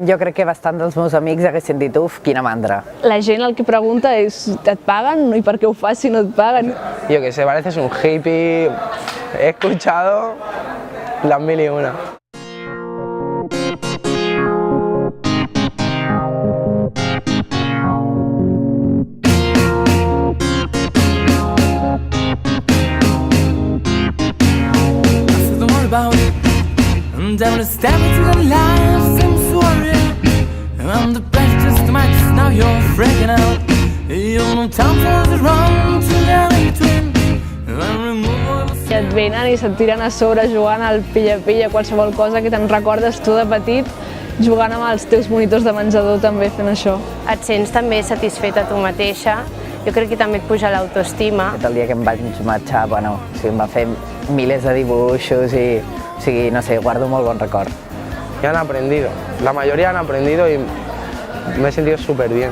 Jo crec que bastant dels meus amics haguessin dit, uf, quina mandra. La gent el que pregunta és, et paguen i per què ho fas si no et paguen? Yo que sé, pareces un hippie, he escuchado las mil y una. And I'm gonna step into the life, seems so real. I'm the best, just match, now you're freaking out. You know time turns around to the between. I et venen i se't tiren a sobre jugant al pilla-pilla, qualsevol cosa que te'n recordes tu de petit, jugant amb els teus monitors de menjador també fent això. Et sents també satisfeta tu mateixa, jo crec que també et puja l'autoestima. El dia que em vaig marxar, bueno, o sigui, em va fer milers de dibuixos i, o sigui, no sé, guardo molt bon record. Y han aprendido, la mayoría han aprendido y me he sentido súper bien.